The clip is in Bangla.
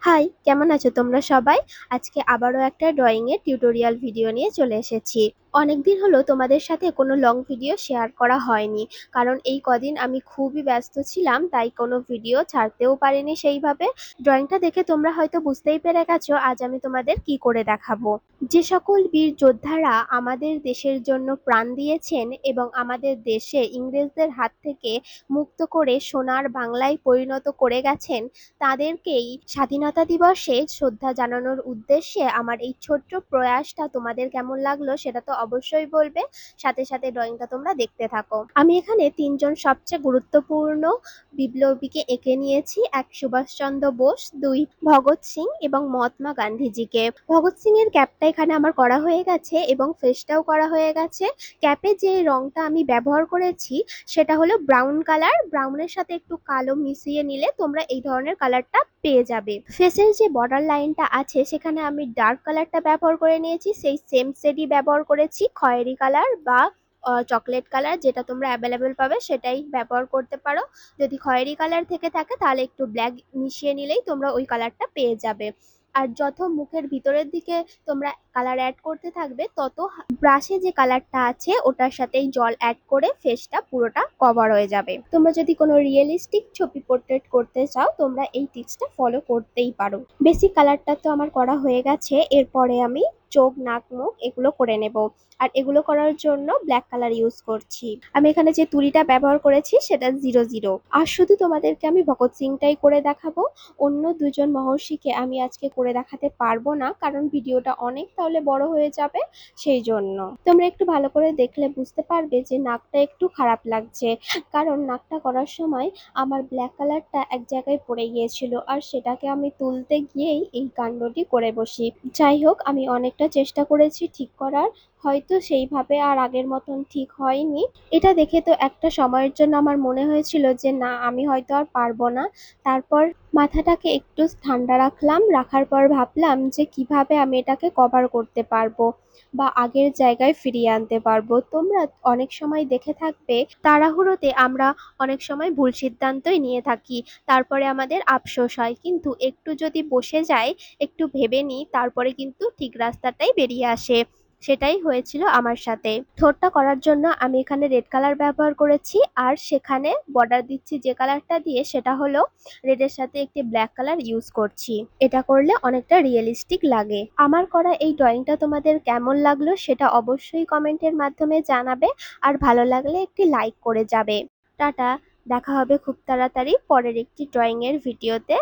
হাই, কেমন আছো তোমরা সবাই? আজকে আবারও একটা ড্রয়িং এর টিউটোরিয়াল ভিডিও নিয়ে চলে এসেছি। অনেকদিন হলো তোমাদের সাথে কোনো লং ভিডিও শেয়ার করা হয়নি, কারণ এই কদিন আমি খুবই ব্যস্ত ছিলাম, তাই কোনো ভিডিও ছাড়তেও পারিনি সেইভাবে। ড্রয়িংটা দেখে তোমরা হয়তো বুঝতেই পেরে গেছো আজ আমি তোমাদের কি করে দেখাবো। যে সকল বীর যোদ্ধারা আমাদের দেশের জন্য প্রাণ দিয়েছেন এবং আমাদের দেশে ইংরেজদের হাত থেকে মুক্ত করে সোনার বাংলায় পরিণত করে গেছেন, তাদেরকেই স্বাধীনতা দিবসে শ্রদ্ধা জানানোর উদ্দেশ্যে আমার এই ছোট্ট প্রয়াসটা তোমাদের কেমন লাগলো সেটা তো অবশ্যই বলবে। সাথে সাথে ড্রয়িংটা তোমরা দেখতে থাকো। আমি এখানে তিনজন সবচেয়ে গুরুত্বপূর্ণ বিপ্লবীকে এঁকে নিয়েছি। এক সুভাষচন্দ্র বোস, দুই ভগৎ সিং এবং মহাত্মা গান্ধীজিকে। ভগৎ সিং এর ক্যাপটা এখানে আমার করা হয়ে গেছে এবং ফেসটাও করা হয়ে গেছে। ক্যাপে যে রংটা আমি ব্যবহার করেছি সেটা হলো ব্রাউন কালার। ব্রাউনের সাথে একটু কালো মিশিয়ে নিলে তোমরা এই ধরনের কালারটা পেয়ে যাবে। ফেসের যে বর্ডার লাইনটা আছে সেখানে আমি ডার্ক কালারটা ব্যবহার করে নিয়েছি, সেই সেম শেডই ব্যবহার করেছি। খয়েরি কালার বা চকলেট কালার, যেটা তোমরা অ্যাভেলেবেল পাবে সেটাই ব্যবহার করতে পারো। যদি খয়েরি কালার থেকে থাকে তাহলে একটু ব্ল্যাক মিশিয়ে নিলেই তোমরা ওই কালারটা পেয়ে যাবে। আর যত মুখের ভিতরের দিকে তোমরা কালার অ্যাড করতে থাকবে, তত ব্রাশে যে কালারটা আছে ওটার সাথেই জল অ্যাড করে ফেসটা পুরোটা কভার হয়ে যাবে। তোমরা যদি কোনো রিয়েলিস্টিক ছবি পোর্ট্রেট করতে চাও তোমরা এই টিপসটা ফলো করতেই পারো। বেসিক কালারটা তো আমার করা হয়ে গেছে, এরপরে আমি চোখ, নাক, মুখ এগুলো করে নেব। আর এগুলো করার জন্য ব্ল্যাক কালার ইউজ করছি। আমি এখানে যে তুলিটা ব্যবহার করেছি সেটা 00। আর শুধু তোমাদেরকে আমি ভগৎ সিংটাই করে দেখাবো, অন্য দুজন মহর্ষিকে আমি আজকে করে দেখাতে পারবো না, কারণ ভিডিওটা অনেক তাহলে বড় হয়ে যাবে। সেই জন্য তোমরা একটু ভালো করে দেখলে বুঝতে পারবে যে নাকটা একটু খারাপ লাগছে, কারণ নাকটা করার সময় আমার ব্ল্যাক কালারটা এক জায়গায় পড়ে গিয়েছিল আর সেটাকে আমি তুলতে গিয়েই এই কাণ্ডটি করে বসি। যাই হোক, আমি অনেকটা চেষ্টা করেছি ঠিক করার, হয়তো সেইভাবে আর আগের মতন ঠিক হয়নি। এটা দেখে তো একটা সময়ের জন্য আমার মনে হয়েছিল যে না, আমি হয়তো আর পারবো না। তারপর মাথাটাকে একটু ঠান্ডা রাখলাম, রাখার পর ভাবলাম যে কিভাবে আমি এটাকে কভার করতে পারবো বা আগের জায়গায় ফিরিয়ে আনতে পারবো। তোমরা অনেক সময় দেখে থাকবে তাড়াহুড়োতে আমরা অনেক সময় ভুল সিদ্ধান্তই নিয়ে থাকি, তারপরে আমাদের আফসোস হয়। কিন্তু একটু যদি বসে যাই, একটু ভেবে নিই, তারপরে কিন্তু ঠিক রাস্তাটাই বেরিয়ে আসে। সেটাই হয়েছিল আমার সাথে। ঠোঁটটা করার জন্য আমি এখানে রেড কালার ব্যবহার করেছি, আর সেখানে বর্ডার দিচ্ছি যে কালারটা দিয়ে সেটা হলো রেডের সাথে একটি ব্ল্যাক কালার ইউজ করছি। এটা করলে অনেকটা রিয়েলিস্টিক লাগে। আমার করা এই ড্রয়িংটা তোমাদের কেমন লাগলো সেটা অবশ্যই কমেন্টের মাধ্যমে জানাবে, আর ভালো লাগলে একটি লাইক করে যাবে। টাটা, দেখা হবে খুব তাড়াতাড়ি পরের একটি ড্রয়িং এর ভিডিওতে।